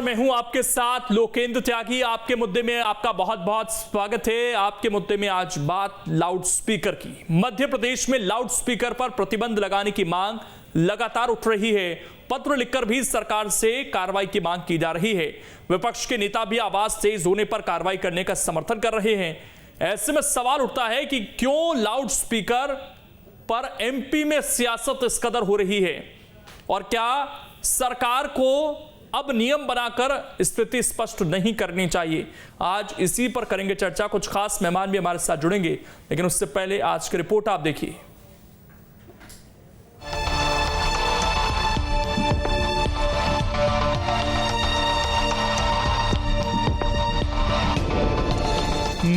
मैं हूं आपके साथ लोकेंद्र त्यागी। आपके मुद्दे में आपका बहुत बहुत स्वागत है। आपके मुद्दे में आज बात लाउड स्पीकर की। मध्य प्रदेश में लाउड स्पीकर पर प्रतिबंध लगाने की मांग लगातार उठ रही है। पत्र लिखकर भी सरकार से कार्रवाई की मांग की जा रही है। विपक्ष के नेता भी आवाज तेज होने पर कार्रवाई करने का समर्थन कर रहे हैं। ऐसे में सवाल उठता है कि क्यों लाउड स्पीकर पर एमपी में सियासत इस कदर हो रही है और क्या सरकार को अब नियम बनाकर स्थिति स्पष्ट नहीं करनी चाहिए। आज इसी पर करेंगे चर्चा। कुछ खास मेहमान भी हमारे साथ जुड़ेंगे, लेकिन उससे पहले आज की रिपोर्ट आप देखिए।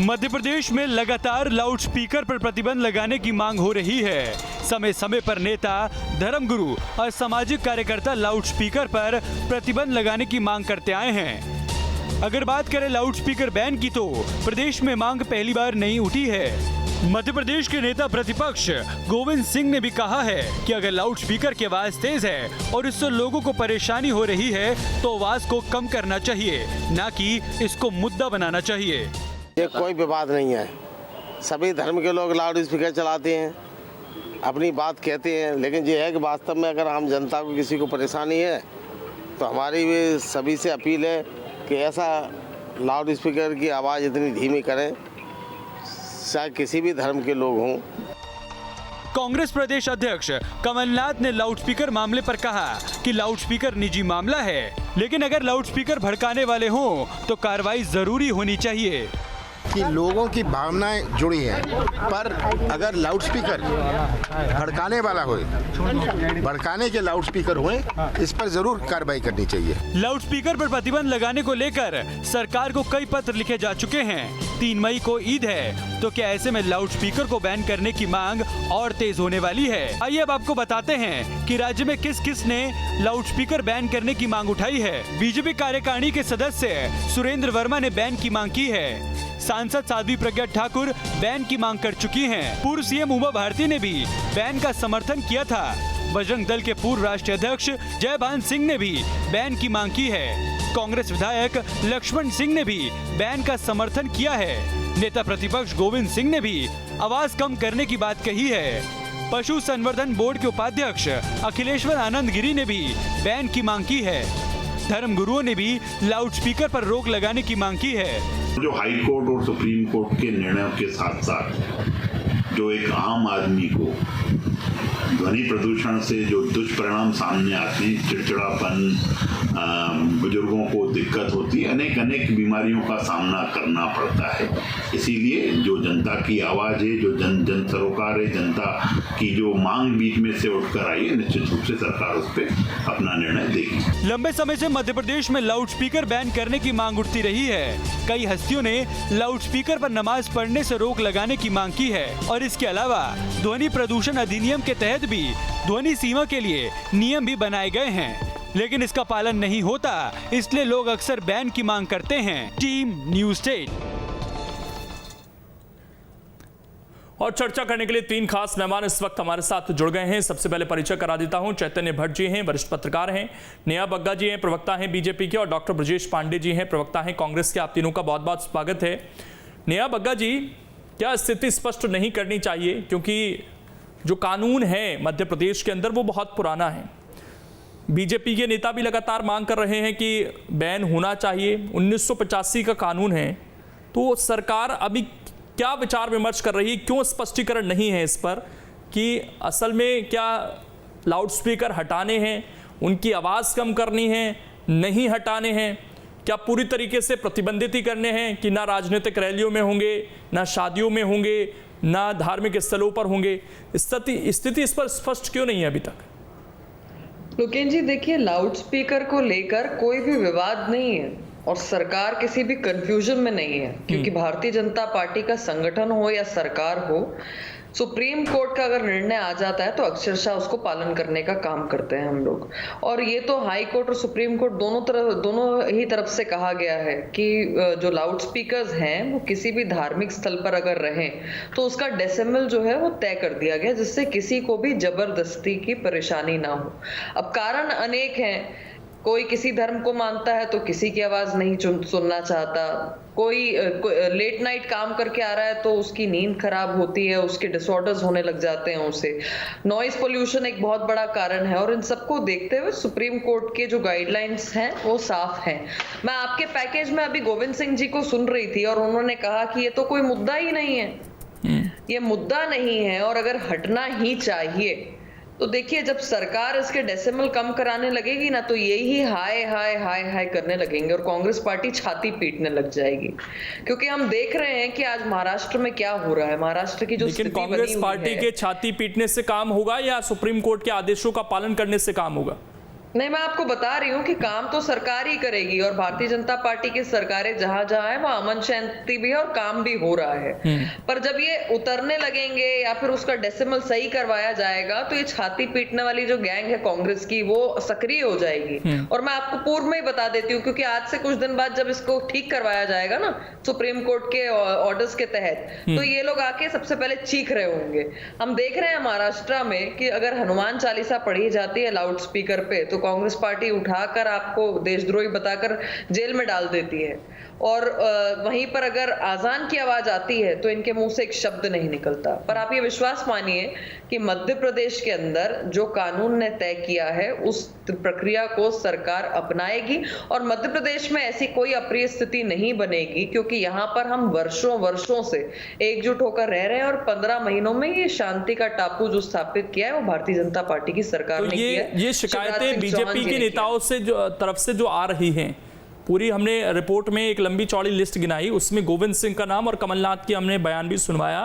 मध्य प्रदेश में लगातार लाउड स्पीकर पर प्रतिबंध लगाने की मांग हो रही है। समय समय पर नेता, धर्मगुरु और सामाजिक कार्यकर्ता लाउड स्पीकर पर प्रतिबंध लगाने की मांग करते आए हैं। अगर बात करें लाउड स्पीकर बैन की, तो प्रदेश में मांग पहली बार नहीं उठी है। मध्य प्रदेश के नेता प्रतिपक्ष गोविंद सिंह ने भी कहा है कि अगर लाउड स्पीकर की आवाज तेज है और इससे लोगों को परेशानी हो रही है तो आवाज को कम करना चाहिए, न कि इसको मुद्दा बनाना चाहिए। ये कोई विवाद नहीं है। सभी धर्म के लोग लाउड स्पीकर चलाते हैं, अपनी बात कहते हैं, लेकिन ये है कि वास्तव में अगर आम जनता को किसी को परेशानी है तो हमारी भी सभी से अपील है कि ऐसा लाउड स्पीकर की आवाज़ इतनी धीमी करें, चाहे किसी भी धर्म के लोग हों। कांग्रेस प्रदेश अध्यक्ष कमलनाथ ने लाउड स्पीकर मामले पर कहा कि लाउड स्पीकर निजी मामला है, लेकिन अगर लाउड स्पीकर भड़काने वाले हों तो कार्रवाई जरूरी होनी चाहिए। कि लोगों की भावनाएं जुड़ी हैं, पर अगर लाउड स्पीकर भड़काने वाला होए, भड़काने के लाउड स्पीकर होए, इस पर जरूर कार्रवाई करनी चाहिए। लाउड स्पीकर पर प्रतिबंध लगाने को लेकर सरकार को कई पत्र लिखे जा चुके हैं। 3 मई को ईद है, तो क्या ऐसे में लाउड स्पीकर को बैन करने की मांग और तेज होने वाली है? आइए अब आपको बताते हैं कि राज्य में किस किस ने लाउड स्पीकर बैन करने की मांग उठाई है। बीजेपी कार्यकारिणी के सदस्य सुरेंद्र वर्मा ने बैन की मांग की है। सांसद साध्वी प्रज्ञा ठाकुर बैन की मांग कर चुकी हैं। पूर्व सीएम उमा भारती ने भी बैन का समर्थन किया था। बजरंग दल के पूर्व राष्ट्रीय अध्यक्ष जयभान सिंह ने भी बैन की मांग की है। कांग्रेस विधायक लक्ष्मण सिंह ने भी बैन का समर्थन किया है। नेता प्रतिपक्ष गोविंद सिंह ने भी आवाज कम करने की बात कही है। पशु संवर्धन बोर्ड के उपाध्यक्ष अखिलेश्वर आनंद गिरी ने भी बैन की मांग की है। धर्मगुरुओं ने भी लाउड स्पीकर पर रोक लगाने की मांग की है। जो हाई कोर्ट और सुप्रीम कोर्ट के निर्णयों के साथ साथ जो एक आम आदमी को ध्वनि प्रदूषण से जो दुष्परिणाम सामने आते हैं, चिड़चिड़ापन, बुजुर्गों को दिक्कत होती है, अनेक बीमारियों का सामना करना पड़ता है। इसीलिए जो जनता की आवाज़ है, जो जन सरोकार है, जनता की जो मांग बीच में से उठकर आई है, निश्चित रूप से सरकार उस पर अपना निर्णय देगी। लंबे समय से मध्य प्रदेश में लाउड स्पीकर बैन करने की मांग उठती रही है। कई हस्तियों ने लाउड स्पीकर पर नमाज पढ़ने से रोक लगाने की मांग की है और इसके अलावा ध्वनि प्रदूषण अधिनियम के तहत भी ध्वनि सीमा के लिए नियम भी बनाए गए हैं, लेकिन इसका पालन नहीं होता, इसलिए लोग अक्सर बैन की मांग करते हैं। Team news 8। और चर्चा करने के लिए 3 खास मेहमान इस वक्त हमारे साथ जुड़ गए हैं। सबसे पहले परिचय करा देता हूं। चैतन्य भट्ट जी हैं, वरिष्ठ पत्रकार हैं। नेहा बग्गा जी हैं, प्रवक्ता हैं बीजेपी के। और डॉक्टर ब्रजेश पांडे जी हैं, प्रवक्ता हैं कांग्रेस के। आप तीनों का बहुत बहुत स्वागत है। नेहा बग्गा जी, क्या स्थिति स्पष्ट नहीं करनी चाहिए? क्योंकि जो कानून है मध्य प्रदेश के अंदर वो बहुत पुराना है। बीजेपी के नेता भी लगातार मांग कर रहे हैं कि बैन होना चाहिए। 1985 का कानून है, तो सरकार अभी क्या विचार विमर्श कर रही है? क्यों स्पष्टीकरण नहीं है इस पर कि असल में क्या लाउड स्पीकर हटाने हैं, उनकी आवाज़ कम करनी है, नहीं हटाने हैं? क्या पूरी तरीके से प्रतिबंधित ही करने हैं कि ना राजनीतिक रैलियों में होंगे, ना शादियों में होंगे, ना धार्मिक स्थलों पर होंगे? स्थिति इस पर स्पष्ट क्यों नहीं है अभी तक? लोकेन जी, देखिए, लाउड स्पीकर को लेकर कोई भी विवाद नहीं है और सरकार किसी भी कंफ्यूजन में नहीं है, क्योंकि भारतीय जनता पार्टी का संगठन हो या सरकार हो, सुप्रीम कोर्ट का अगर निर्णय आ जाता है तो अक्षरशः उसको पालन करने का काम करते हैं हम लोग। और ये तो हाई कोर्ट और सुप्रीम कोर्ट दोनों ही तरफ से कहा गया है कि जो लाउड स्पीकर्स हैं वो किसी भी धार्मिक स्थल पर अगर रहें तो उसका डेसिमल जो है वो तय कर दिया गया, जिससे किसी को भी जबरदस्ती की परेशानी ना हो। अब कारण अनेक हैं, कोई किसी धर्म को मानता है तो किसी की आवाज नहीं सुनना चाहता, कोई लेट नाइट काम करके आ रहा है तो उसकी नींद खराब होती है, उसके डिसऑर्डर्स होने लग जाते हैं उसे। नॉइज पोल्यूशन एक बहुत बड़ा कारण है और इन सबको देखते हुए सुप्रीम कोर्ट के जो गाइडलाइंस हैं वो साफ हैं। मैं आपके पैकेज में अभी गोविंद सिंह जी को सुन रही थी और उन्होंने कहा कि ये तो कोई मुद्दा ही नहीं है, ये मुद्दा नहीं है और अगर हटना ही चाहिए तो देखिए जब सरकार इसके डेसिमल कम कराने लगेगी ना तो यही हाय हाय हाय हाय करने लगेंगे और कांग्रेस पार्टी छाती पीटने लग जाएगी, क्योंकि हम देख रहे हैं कि आज महाराष्ट्र में क्या हो रहा है। महाराष्ट्र की जो लेकिन कांग्रेस पार्टी के छाती पीटने से काम होगा या सुप्रीम कोर्ट के आदेशों का पालन करने से काम होगा? नहीं, मैं आपको बता रही हूँ कि काम तो सरकार ही करेगी और भारतीय जनता पार्टी की सरकारें जहां जहां है वहां अमन शांति भी है और काम भी हो रहा है। पर जब ये उतरने लगेंगे या फिर उसका डेसिमल सही करवाया जाएगा तो ये छाती पीटने वाली जो गैंग है कांग्रेस की वो सक्रिय हो जाएगी। और मैं आपको पूर्व में ही बता देती हूँ, क्योंकि आज से कुछ दिन बाद जब इसको ठीक करवाया जाएगा ना सुप्रीम कोर्ट के ऑर्डर्स के तहत, तो ये लोग आके सबसे पहले चीख रहे होंगे। हम देख रहे हैं महाराष्ट्र में कि अगर हनुमान चालीसा पढ़ी जाती है लाउड स्पीकर पे तो कांग्रेस पार्टी उठाकर आपको देशद्रोही बताकर जेल में डाल देती है, और वहीं पर अगर आजान की आवाज आती है तो इनके मुंह से एक शब्द नहीं निकलता। पर आप ये विश्वास मानिए कि मध्य प्रदेश के अंदर जो कानून ने तय किया है उस प्रक्रिया को सरकार अपनाएगी और मध्य प्रदेश में ऐसी कोई अप्रिय स्थिति नहीं बनेगी, क्योंकि यहाँ पर हम वर्षों वर्षों से एकजुट होकर रह रहे हैं और 15 महीनों में ये शांति का टापू जो स्थापित किया है वो भारतीय जनता पार्टी की सरकार ने किया है। ये शिकायतें बीजेपी के नेताओं से तरफ से जो आ रही हैं, पूरी हमने रिपोर्ट में एक लंबी चौड़ी लिस्ट गिनाई, उसमें गोविंद सिंह का नाम और कमलनाथ की हमने बयान भी सुनवाया,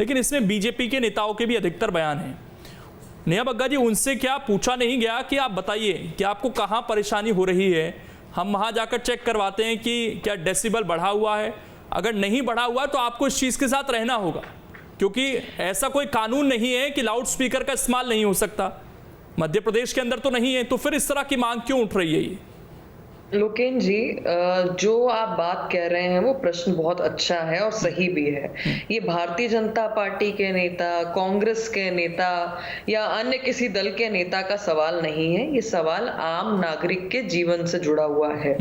लेकिन इसमें बीजेपी के नेताओं के भी अधिकतर बयान हैं। नेहा बग्गा जी, उनसे क्या पूछा नहीं गया कि आप बताइए कि आपको कहाँ परेशानी हो रही है, हम वहाँ जाकर चेक करवाते हैं कि क्या डेसिबल बढ़ा हुआ है, अगर नहीं बढ़ा हुआ तो आपको इस चीज़ के साथ रहना होगा, क्योंकि ऐसा कोई कानून नहीं है कि लाउड स्पीकर का इस्तेमाल नहीं हो सकता, मध्य प्रदेश के अंदर तो नहीं है, तो फिर इस तरह की मांग क्यों उठ रही है? ये लोकेन जी, जो आप बात कह रहे हैं वो प्रश्न बहुत अच्छा है और सही भी है। ये भारतीय जनता पार्टी के नेता, कांग्रेस के नेता या अन्य किसी दल के नेता का सवाल नहीं है, ये सवाल आम नागरिक के जीवन से जुड़ा हुआ है।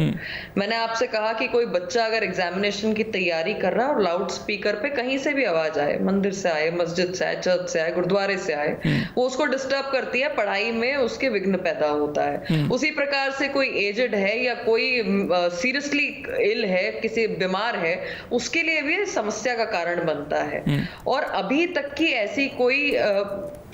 मैंने आपसे कहा कि कोई बच्चा अगर एग्जामिनेशन की तैयारी कर रहा है और लाउड स्पीकर पे कहीं से भी आवाज आए, मंदिर से आए, मस्जिद से आए, चर्च से आए, गुरुद्वारे से आए, वो उसको डिस्टर्ब करती है, पढ़ाई में उसके विघ्न पैदा होता है। उसी प्रकार से कोई एजेड है या कोई सीरियसली इल है, किसी बीमार है, उसके लिए भी समस्या का कारण बनता है। और अभी तक की ऐसी कोई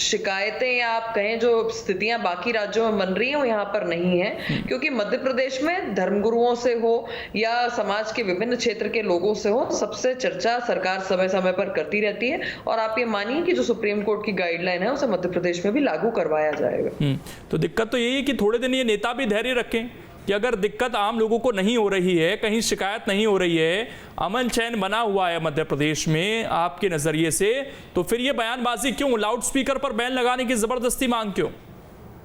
शिकायतें या आप कहें जो स्थितियां बाकी राज्यों में बन रही हैं वो यहाँ पर नहीं है, क्योंकि मध्य प्रदेश में धर्मगुरुओं से हो या समाज के विभिन्न क्षेत्र के लोगों से हो, सबसे चर्चा सरकार समय समय पर करती रहती है। और आप ये मानिए कि जो सुप्रीम कोर्ट की गाइडलाइन है उसे मध्य प्रदेश में भी लागू करवाया जाएगा। तो दिक्कत तो यही है कि थोड़े दिन ये नेता भी धैर्य रखें कि अगर दिक्कत आम लोगों को नहीं हो रही है, कहीं शिकायत नहीं हो रही है, अमन चैन बना हुआ है मध्य प्रदेश में आपके नजरिए से, तो फिर ये बयानबाजी क्यों, लाउड स्पीकर पर बैन लगाने की जबरदस्ती मांग क्यों?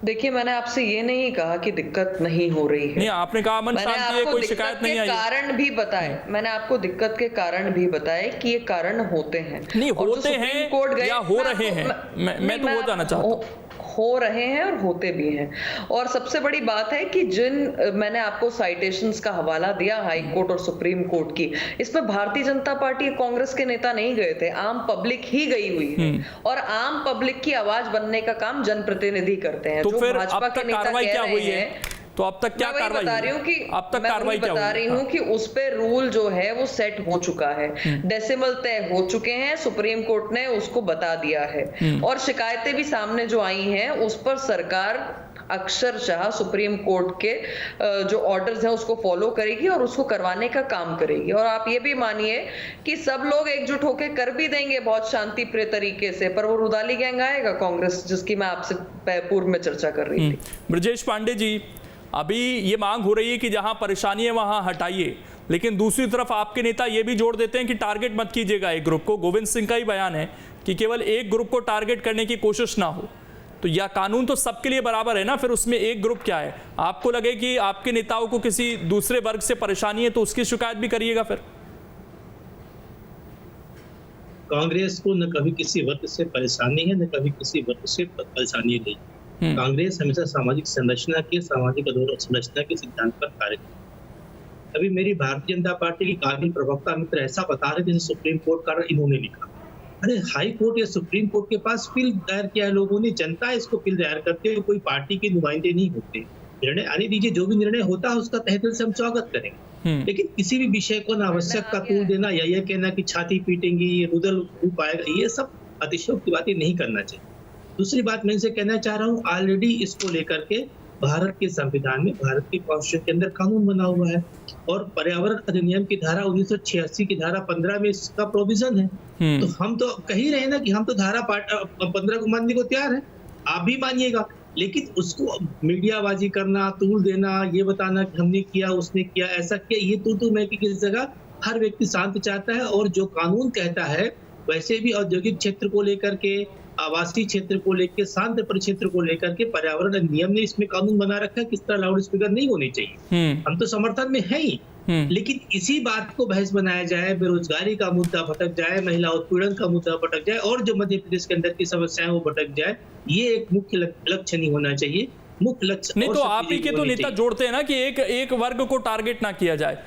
देखिए, मैंने आपसे ये नहीं कहा कि दिक्कत नहीं हो रही है। नहीं, आपने कहा अमन शांति है, कोई शिकायत नहीं आई। कारण भी बताए, मैंने आपको दिक्कत के कारण भी बताए कि ये कारण होते हैं। नहीं होते हैं या हो रहे हैं, मैं तो वो जानना चाहता हूँ। हो रहे हैं और होते भी हैं। और सबसे बड़ी बात है कि जिन मैंने आपको साइटेशंस का हवाला दिया हाई कोर्ट और सुप्रीम कोर्ट की, इसमें भारतीय जनता पार्टी कांग्रेस के नेता नहीं गए थे, आम पब्लिक ही गई हुई है। और आम पब्लिक की आवाज बनने का काम जनप्रतिनिधि करते हैं। तो फिर भाजपा के नेता क्या हुई है, तो अब तक क्या कार्रवाई बता रही हूँ कि अब तक कार्रवाई क्या बता रही हूँ कि उस पे रूल जो है वो सेट हो चुका है, डेसिमल तय हो चुके हैं, सुप्रीम कोर्ट ने उसको बता दिया है और शिकायतें भी सामने जो आई हैं उस पर सरकार अक्षरशः सुप्रीम कोर्ट के जो ऑर्डर्स हैं उसको फॉलो करेगी और उसको करवाने का काम करेगी। और आप ये भी मानिए कि सब लोग एकजुट होकर कर भी देंगे बहुत शांति प्रिय तरीके से, पर वो रुदाली गैंग आएगा कांग्रेस, जिसकी मैं आपसे पूर्व में चर्चा कर रही थी। ब्रजेश पांडे जी, अभी ये मांग हो रही है कि जहां परेशानी है वहां हटाइए, लेकिन दूसरी तरफ आपके नेता ये भी जोड़ देते हैं कि टारगेट मत कीजिएगा एक ग्रुप को। गोविंद सिंह का ही बयान है कि केवल एक ग्रुप को टारगेट करने की कोशिश ना हो। तो यह कानून तो सबके लिए बराबर है ना, फिर उसमें एक ग्रुप क्या है? आपको लगे कि आपके नेताओं को किसी दूसरे वर्ग से परेशानी है तो उसकी शिकायत भी करिएगा। फिर कांग्रेस को न कभी किसी वर्ग से परेशानी है, न कभी किसी वर्ग से परेशानी नहीं। कांग्रेस हमेशा सामाजिक संरचना के सामाजिक अधोसंरचना के सिद्धांत पर कार्य करती है। अभी मेरी भारतीय जनता पार्टी के काबिल प्रवक्ता मित्र ऐसा बता रहे थे सुप्रीम कोर्ट का इन्होंने लिखा। अरे हाई कोर्ट या सुप्रीम कोर्ट के पास बिल दायर किया है लोगों ने, जनता इसको बिल दायर करते हैं, कोई पार्टी के नुमाइंदे नहीं होते। निर्णय आने दीजिए, जो भी निर्णय होता है उसका तहे दिल से हम स्वागत करेंगे, लेकिन किसी भी विषय को अनावश्यक का तूल देना या ये कहना कि छाती पीटेंगी, ये रुदल हो पाएगा, ये सब अतिशयोक्ति बातें नहीं करना चाहिए। दूसरी बात मैं इनसे कहना चाह रहा हूँ, ऑलरेडी इसको लेकर के भारत के संविधान में, भारत के कॉन्स्टिट्यूशन के अंदर कानून बना हुआ है और पर्यावरण अधिनियम की धारा 1986 की धारा 15 में इसका प्रोविजन है। तो हम तो कह ही रहे ना कि हम तो धारा 15 को मानने को तैयार है, आप भी मानिएगा, लेकिन उसको मीडियाबाजी करना, तूल देना, ये बताना कि हमने किया, उसने किया, ऐसा किया, ये तू मैं की किस जगह हर व्यक्ति शांत चाहता है। और जो कानून कहता है वैसे भी औद्योगिक क्षेत्र को लेकर के, आवासीय क्षेत्र को लेकर, शांत परिक्षेत्र को लेकर के पर्यावरण नियम ने इसमें कानून बना रखा है किस तरह लाउड स्पीकर नहीं होने चाहिए। हम तो समर्थन में है ही, लेकिन इसी बात को बहस बनाया जाए, बेरोजगारी का मुद्दा भटक जाए, महिला उत्पीड़न का मुद्दा भटक जाए और जो मध्य प्रदेश के अंदर की समस्याएं वो भटक जाए, ये एक मुख्य लक्ष्य नहीं होना चाहिए। मुख्य लक्ष्य नहीं तो आप ही के तो नेता जोड़ते हैं ना कि एक वर्ग को टारगेट ना किया जाए,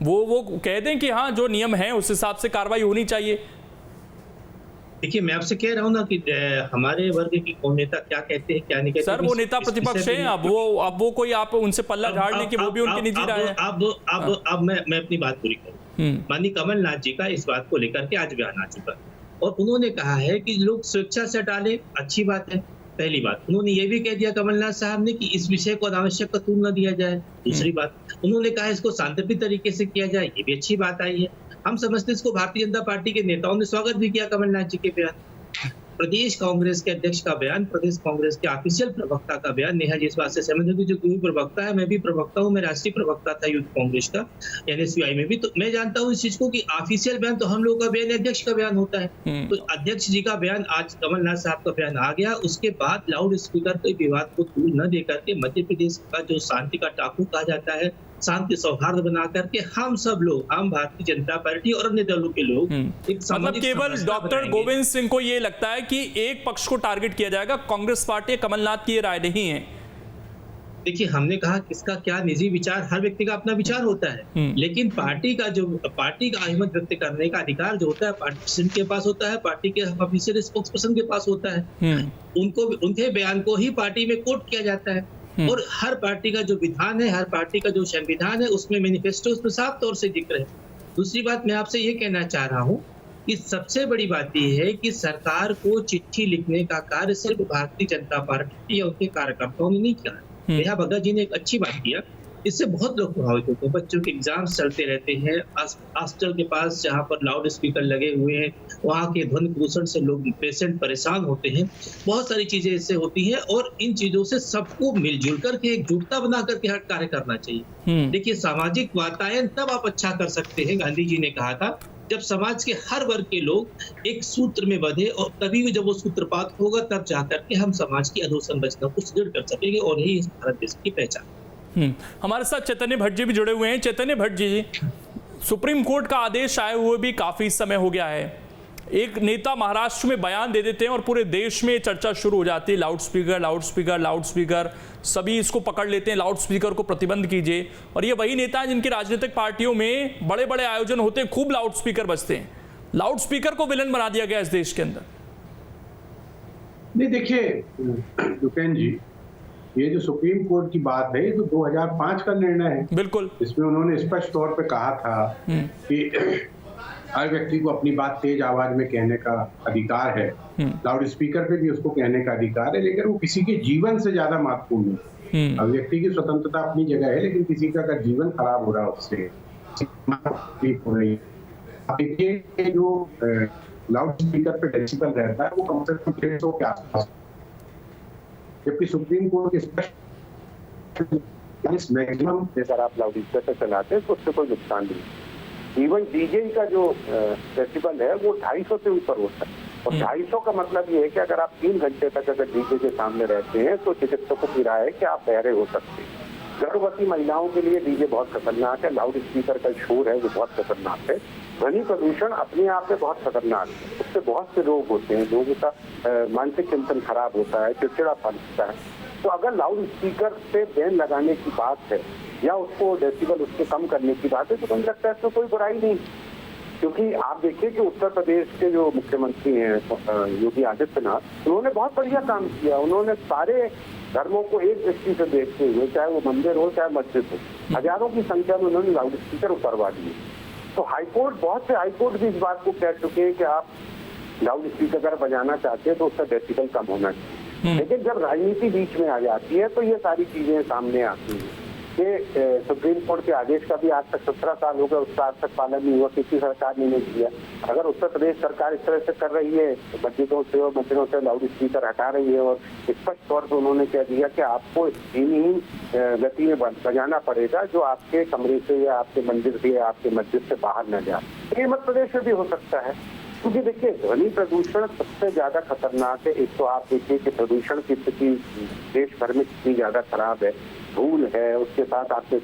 वो कह दें कि हाँ जो नियम है उस हिसाब से कार्रवाई होनी चाहिए। देखिए मैं आपसे कह रहा हूँ ना कि हमारे वर्ग की कौन नेता क्या कहते हैं क्या नहीं कहते। सर वो नेता प्रतिपक्ष है, अब वो कोई आप उनसे पल्ला झाड़ने की वो भी उनकी निजी राय है। अब मैं अपनी बात पूरी करूँ। माननीय कमलनाथ जी का इस बात को लेकर के आज बयान आ चुका और उन्होंने कहा है कि लोग स्वेच्छा से हटा ले, अच्छी बात है। पहली बात, उन्होंने ये भी कह दिया कमलनाथ साहब ने कि इस विषय को अनावश्यक का तूल न दिया जाए। दूसरी बात, उन्होंने कहा इसको शांतिप्रिय तरीके से किया जाए, ये भी अच्छी बात आई है। हम समझते इसको भारतीय जनता पार्टी के नेताओं ने स्वागत भी किया कमलनाथ जी के बयान। प्रदेश कांग्रेस के अध्यक्ष का बयान, प्रदेश कांग्रेस के ऑफिशियल प्रवक्ता का बयान, नेहा जी इस बात से सहमत होगी, जो कोई प्रवक्ता है, मैं भी प्रवक्ता हूँ, मैं राष्ट्रीय प्रवक्ता था यूथ कांग्रेस का NSUI में भी, तो मैं जानता हूँ इस चीज को कि ऑफिशियल बयान तो हम लोगों का बयान अध्यक्ष का बयान होता है। तो अध्यक्ष जी का बयान, आज कमलनाथ साहब का बयान आ गया, उसके बाद लाउड स्पीकर के विवाद को तूल न दे करके मध्य प्रदेश का जो शांति का टापू कहा जाता है, शांति सौहार्द बना करके हम सब लोग, हम भारतीय जनता पार्टी और अन्य दलों के लोग मतलब केवल डॉक्टर गोविंद सिंह को ये लगता है कि एक पक्ष को टारगेट किया जाएगा, कांग्रेस पार्टी कमलनाथ की ये राय नहीं है। देखिए हमने कहा किसका क्या निजी विचार, हर व्यक्ति का अपना विचार होता है, लेकिन पार्टी का अहमियत व्यक्त करने का अधिकार जो होता है पार्टी के पास होता है, पार्टी के ऑफिशियल स्पोक्स पर्सन के पास होता है। उनके बयान को ही पार्टी में कोट किया जाता है और हर पार्टी का जो विधान है, हर पार्टी का जो संविधान है, उसमें मैनिफेस्टो उसमें साफ तौर से जिक्र है। दूसरी बात मैं आपसे ये कहना चाह रहा हूँ कि सबसे बड़ी बात यह है कि सरकार को चिट्ठी लिखने का कार्य सिर्फ भारतीय जनता पार्टी या उनके कार्यकर्ताओं ने नहीं किया। नेहा बग्गा जी ने एक अच्छी बात किया, इससे बहुत लोग प्रभावित होते हैं। बच्चों के एग्जाम्स चलते रहते हैं, हॉस्पिटल के पास जहाँ पर लाउड स्पीकर लगे हुए हैं वहाँ के ध्वनि प्रदूषण से लोग पेशेंट परेशान होते हैं, बहुत सारी चीजें इससे होती हैं और इन चीजों से सबको मिलजुल करके एकजुटता बना करके हर कार्य करना चाहिए। देखिए सामाजिक वातावरण तब आप अच्छा कर सकते हैं, गांधी जी ने कहा था, जब समाज के हर वर्ग के लोग एक सूत्र में बंधे और तभी जब वो सूत्रपात होगा तब जाकर के हम समाज की अधोसंरचना को सुदृढ़ कर सकेंगे और यही इस भारत देश की पहचान। हमारे साथ चैतन्य भट्ट जी भी जुड़े हुए हैं। चैतन्य भट्ट जी, सुप्रीम कोर्ट का आदेश आए हुए भी काफी समय हो गया है, एक नेता महाराष्ट्र में बयान दे देते हैं और पूरे देश में चर्चा शुरू हो जाती है, loud speaker loud speaker loud speaker, सभी इसको पकड़ लेते हैं, लाउड स्पीकर को प्रतिबंध कीजिए। और ये वही नेता है जिनकी राजनीतिक पार्टियों में बड़े बड़े आयोजन होते हैं, खूब लाउड स्पीकर बजते हैं। लाउड स्पीकर को विलन बना दिया गया इस देश के अंदर। नहीं देखिए दुपेन जी, ये जो सुप्रीम कोर्ट की बात है ये तो 2005 का निर्णय है। बिल्कुल, इसमें उन्होंने स्पष्ट तौर पे कहा था कि हर व्यक्ति को अपनी बात तेज आवाज में कहने का अधिकार है, लाउड स्पीकर पे भी उसको कहने का अधिकार है, लेकिन वो किसी के जीवन से ज्यादा महत्वपूर्ण है। अब व्यक्ति की स्वतंत्रता अपनी जगह है, लेकिन किसी का अगर जीवन खराब हो रहा है उससे हो रही है। देखिए जो लाउड स्पीकर पे डेसिबल रहता है वो कम से कम 150 के आसपास, जबकि सुप्रीम कोर्ट के मैक्सिमम अगर आप लाउड स्पीकर चलाते हैं तो उससे कोई नुकसान नहीं। इवन डीजे का जो डेसिबल है वो 250 से ऊपर होता है और 250 का मतलब ये है कि अगर आप 3 घंटे तक अगर डीजे के सामने रहते हैं तो चिकित्सकों की राय है कि आप बहरे हो सकते हैं। गर्भवती महिलाओं के लिए डीजे बहुत खतरनाक है, लाउड स्पीकर का शोर है वो बहुत खतरनाक है। ध्वनि प्रदूषण अपने आप में बहुत खतरनाक है, उससे बहुत से रोग होते हैं, लोगों का मानसिक चिंतन खराब होता है, चिड़चिड़ापन होता है। तो अगर लाउड स्पीकर पे बैन लगाने की बात है या उसको डेसिबल उसके कम करने की बात है तो मुझे लगता है इसमें कोई बुराई नहीं, क्योंकि आप देखिए कि उत्तर प्रदेश के जो मुख्यमंत्री हैं योगी आदित्यनाथ, उन्होंने बहुत बढ़िया काम किया। उन्होंने सारे धर्मों को एक दृष्टि से देखते हुए, चाहे वो मंदिर हो चाहे मस्जिद हो, हजारों की संख्या में उन्होंने लाउड स्पीकर उतरवा दिए। तो हाईकोर्ट, बहुत से हाईकोर्ट भी इस बात को कह चुके हैं कि आप लाउड स्पीकर अगर बजाना चाहते हैं तो उसका डेसिबल कम होना चाहिए। लेकिन जब राजनीति बीच में आ जाती है तो ये सारी चीजें सामने आती हैं कि सुप्रीम कोर्ट के आदेश का भी आज तक 17 साल हो गए, उसका आज तक पालन नहीं हुआ, किसी सरकार ने नहीं किया। अगर उत्तर प्रदेश सरकार इस तरह से कर रही है, मस्जिदों से और मंदिरों से लाउड स्पीकर हटा रही है और स्पष्ट तौर पर उन्होंने कह दिया कि आपको धीमी ही गति में बजाना पड़ेगा जो आपके कमरे से या आपके मंदिर से या आपके मस्जिद से बाहर न जाए। ये मध्य प्रदेश में भी हो सकता है, क्योंकि देखिए ध्वनि प्रदूषण सबसे ज्यादा खतरनाक है। एक तो आप देखिए कि प्रदूषण की स्थिति देश भर में कितनी ज्यादा खराब है, धूल है, उसके साथ आपके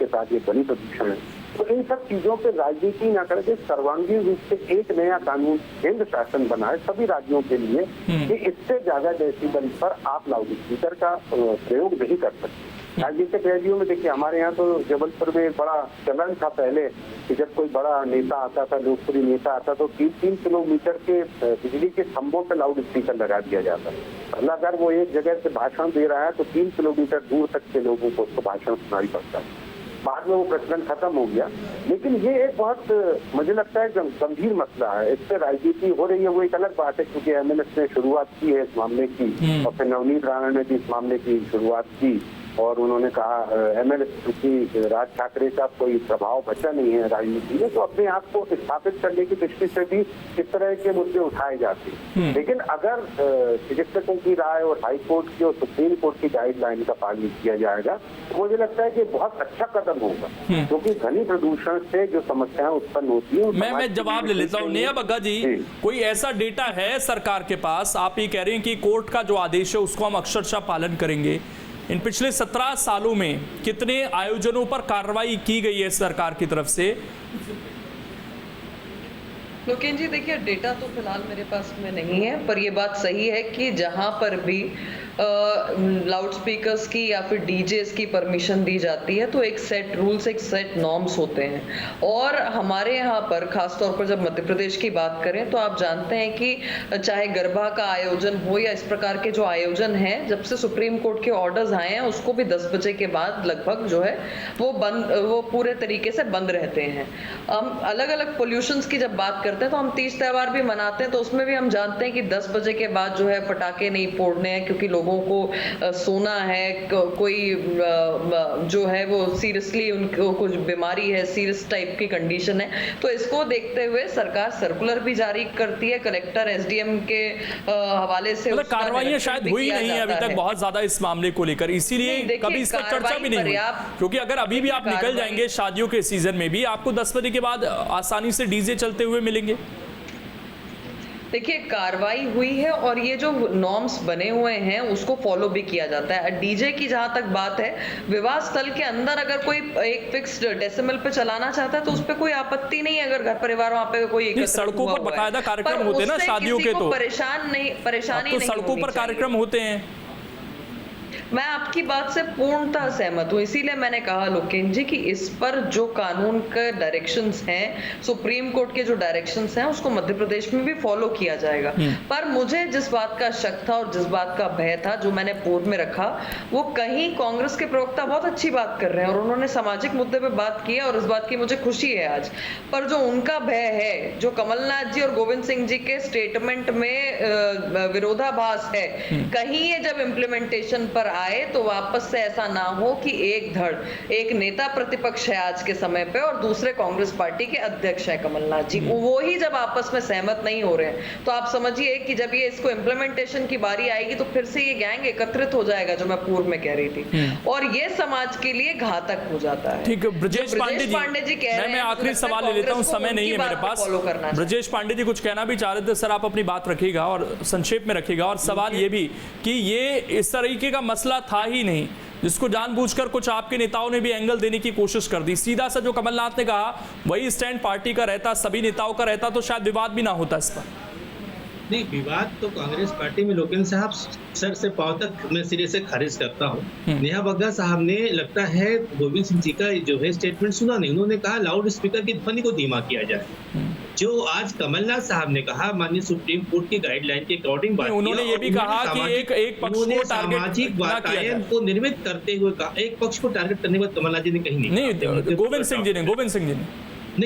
साथ ये ध्वनि प्रदूषण है। तो इन सब चीजों पे राजनीति न करके सर्वांगीण रूप से एक नया कानून केंद्र शासन बनाए सभी राज्यों के लिए कि इससे ज्यादा डेसिबल पर आप लाउड स्पीकर का प्रयोग नहीं कर सकते। राजनीतिक रैलियों में देखिए हमारे यहाँ तो जबलपुर में एक बड़ा चलन था पहले कि जब कोई बड़ा नेता आता था, लोकप्रिय नेता आता तो 3-3 किलोमीटर के बिजली के खंभों पे लाउड स्पीकर लगा दिया जाता। मतलब अगर वो एक जगह से भाषण दे रहा है तो 3 किलोमीटर दूर तक के लोगों को उसको भाषण सुनाई पड़ता है। बाद में वो प्रचलन खत्म हो गया, लेकिन ये एक बहुत मुझे लगता है गंभीर मसला है। इससे राजनीति हो रही है वो एक अलग बात है, क्योंकि एमएलएस ने शुरुआत की है इस मामले की और फिर नवनीत राणा ने भी इस मामले की शुरुआत की और उन्होंने कहा एमएलए क्योंकि राज ठाकरे का कोई प्रभाव बचा नहीं है राजनीति में, तो अपने आप को स्थापित करने की दृष्टि से भी इस तरह के मुद्दे उठाए जाते हैं। लेकिन अगर चिकित्सकों की राय और हाई कोर्ट की और सुप्रीम कोर्ट की गाइडलाइन का पालन किया जाएगा तो मुझे लगता है कि बहुत अच्छा कदम होगा, क्योंकि ध्वनि प्रदूषण से जो समस्याएं उत्पन्न होती है। मैं जवाब ले लेता हूँ। नेहा बग्गा जी, कोई ऐसा डेटा है सरकार के पास? आप ये कह रहे हैं कि कोर्ट का जो आदेश है उसको हम अक्षरशः पालन करेंगे। इन पिछले 17 सालों में कितने आयोजनों पर कार्रवाई की गई है सरकार की तरफ से? लोकेन जी देखिए, डेटा तो फिलहाल मेरे पास में नहीं है, पर ये बात सही है कि जहां पर भी लाउड स्पीकर्स की या फिर डीजेस की परमिशन दी जाती है तो एक सेट रूल्स, एक सेट नॉर्म्स होते हैं। और हमारे यहाँ पर खासतौर पर जब मध्य प्रदेश की बात करें तो आप जानते हैं कि चाहे गरबा का आयोजन हो या इस प्रकार के जो आयोजन हैं, जब से सुप्रीम कोर्ट के ऑर्डर्स आए हैं उसको भी 10 बजे के बाद लगभग जो है वो पूरे तरीके से बंद रहते हैं। हम अलग अलग पोल्यूशंस की जब बात करते हैं तो हम तीज त्योहार भी मनाते हैं, तो उसमें भी हम जानते हैं कि 10 बजे के बाद जो है पटाखे नहीं फोड़ने हैं, क्योंकि लोगों को सोना है, कोई जो है वो सीरियसली उनको कुछ बीमारी है, सीरियस टाइप की कंडीशन है। तो इसको देखते हुए सरकार सर्कुलर भी जारी करती है कलेक्टर एसडीएम के हवाले से। मतलब कार्रवाइयां शायद हुई नहीं है अभी तक बहुत ज्यादा इस मामले को लेकर, इसीलिए कभी इसका चर्चा भी नहीं हुई। क्योंकि अगर अभी भी आप निकल जाएंगे शादियों के सीजन में भी, आपको 10 बजे के बाद आसानी से डीजे चलते हुए मिलेंगे। देखिए कार्रवाई हुई है और ये जो नॉर्म्स बने हुए हैं उसको फॉलो भी किया जाता है। डीजे की जहां तक बात है, विवाह स्थल के अंदर अगर कोई एक फिक्स्ड डेसिमल पे चलाना चाहता है तो उस पर कोई आपत्ति नहीं है, अगर घर परिवार वहां पे कोई सड़कों पर बकायदा कार्यक्रम होते हैं ना शादियों के, तो परेशानी नहीं सड़कों पर कार्यक्रम होते हैं। मैं आपकी बात से पूर्णतः सहमत हूँ, इसीलिए मैंने कहा लोकेन जी कि इस पर जो कानून के डायरेक्शंस हैं, सुप्रीम कोर्ट के जो डायरेक्शंस हैं उसको मध्य प्रदेश में भी फॉलो किया जाएगा। पर मुझे जिस बात का शक था और जिस बात का भय था, जो मैंने पूर्व में रखा, वो कहीं कांग्रेस के प्रवक्ता बहुत अच्छी बात कर रहे हैं और उन्होंने सामाजिक मुद्दे पे बात की है और इस बात की मुझे खुशी है आज। पर जो उनका भय है, जो कमलनाथ जी और गोविंद सिंह जी के स्टेटमेंट में विरोधाभास है, कहीं ये जब इम्प्लीमेंटेशन पर आए तो वापस से ऐसा ना हो कि एक नेता प्रतिपक्ष है आज के समय पे और दूसरे कांग्रेस पार्टी के अध्यक्ष है कमलनाथ जी, वो ही जब आपस में सहमत नहीं हो रहे हैं तो आप समझिए कि जब ये इसको इम्प्लीमेंटेशन की बारी आएगी तो फिर से ये गैंग एकत्रित हो जाएगा, जो मैं पूर्व में कह रही थी, और ये समाज के लिए घातक हो जाता है। ठीक है ब्रजेश पांडे जी कह रहे हैं, मैं आखिरी सवाल ले लेता हूं, समय नहीं है मेरे पास। ब्रजेश पांडे जी कुछ कहना भी चाह रहे थे, सर आप अपनी बात रखिएगा और संक्षेप में रखिएगा। और सवाल ये भी कि ये इस तरीके का मसला था ही नहीं जिसको जानबूझकर कुछ आपके नेताओं ने भी एंगल देने की कोशिश कर दी। सीधा सा जो कमलनाथ ने कहा वही स्टैंड पार्टी का रहता, सभी नेताओं का रहता, तो शायद विवाद भी ना होता इस पर। नहीं, विवाद तो कांग्रेस पार्टी में लोकेंद्र साहब सर से पांव तक मैं सिरे से खारिज करता हूँ। नेहा बग्गा साहब ने लगता है गोविंद सिंह जी का जो है स्टेटमेंट सुना नहीं। उन्होंने कहा लाउड स्पीकर की ध्वनि को धीमा किया जाए। जो आज कमलनाथ साहब ने कहा माननीय सुप्रीम कोर्ट की गाइडलाइन के अकॉर्डिंग बात, उन्होंने ये भी कहा कि एक पक्ष को टारगेट सामाजिक वातायन को निर्मित करते हुए कहा, एक पक्ष को टारगेट करने के बाद कमलनाथ जी ने कहीं नहीं, गोविंद सिंह जी ने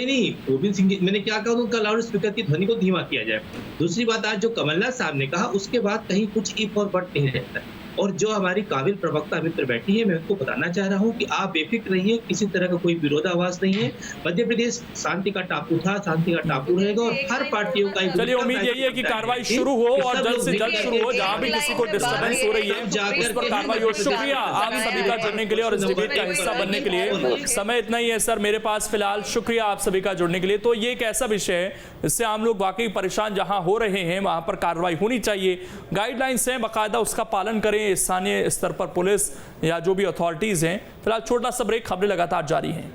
नहीं, गोविंद सिंह जी, मैंने क्या कहा, उनका लाउड स्पीकर की ध्वनि को धीमा किया जाए। दूसरी बात, आज जो कमलनाथ साहब ने कहा उसके बाद कहीं कुछ इफ और बट नहीं रहता। और जो हमारी काबिल प्रवक्ता मित्र बैठी है, मैं उनको बताना चाह रहा हूं कि आप बेफिक्र रहिए, किसी तरह का कोई विरोधाभास नहीं है। मध्य प्रदेश शांति का टापू था, शांति का टापू रहेगा और हर पार्टियों का। चलिए, उम्मीद यही है कि कार्रवाई शुरू हो और जल्द से जल्द शुरू हो। जहां भी किसी को डिस्टर्बेंस हो रही है उस पर कार्रवाई हो। शुक्रिया आप सभी का जुड़ने के लिए और इस डिबेट का हिस्सा बनने के लिए। समय इतना ही है सर मेरे पास फिलहाल। शुक्रिया आप सभी का जुड़ने के लिए। तो ये एक ऐसा विषय है इससे आम लोग वाकई परेशान जहां हो रहे हैं वहां पर कार्रवाई होनी चाहिए। गाइडलाइंस है, बाकायदा उसका पालन करें स्थानीय स्तर पर पुलिस या जो भी अथॉरिटीज हैं। फिलहाल छोटा सा ब्रेक, खबरें लगातार जारी हैं।